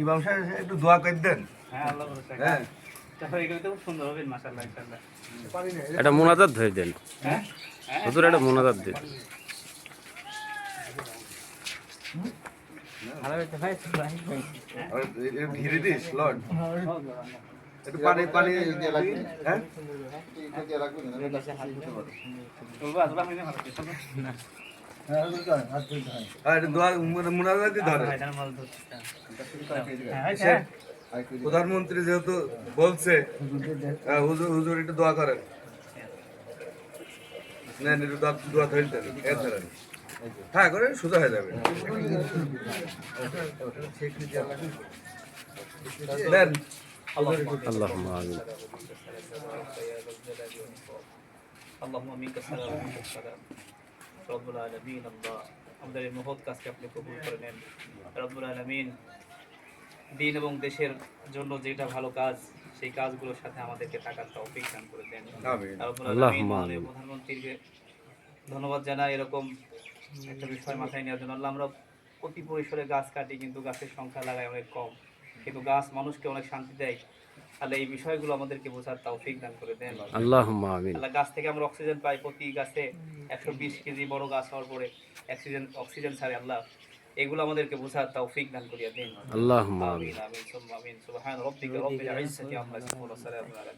ইমাম সাহেব একটু দোয়া করে দেন। হ্যাঁ একটা মোনাজাত ধরে দেন হুজুর, একটা মোনাজাত দেন। ঘিরে দিস লর্ড, একটু পানি পানি হ্যাঁ প্রধানমন্ত্রী যেহেতু বলছে হুজুর হুজুর একটু দোয়া করেন, নেন একটু দোয়া ধরতেন হ্যাঁ করে সোজা হয়ে যাবে। দেন আল্লাহুম্মা আমিন। اللهم منك السلام ومنك السلام رب العالمين الله আমাদের এই মহৎ কাজকে আপনি কবুল করে নেন রব্বুল আলামিন। দিন এবং দেশের জন্য যেটা ভালো কাজ সেই কাজগুলোর সাথে আমাদেরকে থাকার তৌফিক দান করে দেন রব্বুল আলামিন। মাননীয় প্রধানমন্ত্রীকে ধন্যবাদ জানাই এরকম একটা বিষয় মাথায় নেওয়ার জন্য। আল্লাহ আমরা প্রতি পরিসরে গাছ কাটি কিন্তু গাছের সংখ্যা লাগাই অনেক কম, কিন্তু গাছ মানুষকে অনেক শান্তি দেয়। তাহলে এই বিষয়গুলো আমাদেরকে বোঝার তৌফিক দান করে দেন আল্লাহুম্মা আমিন। আল্লাহ গাছ থেকে আমরা অক্সিজেন পাই, প্রতি গাছে 120 কেজি বড় গাছ হওয়ার পরে অক্সিজেন ছাড়ে আল্লাহ, এগুলো আমাদেরকে বোঝার তৌফিক দান করিয়া দেন। আল্লাহুম্মা আমিন। আমিন আমিন সুবহান রাব্বিকা রাব্বিল ইজ্জাতি আম্মা ইয়াসিফুন ওয়া সালামুন আলা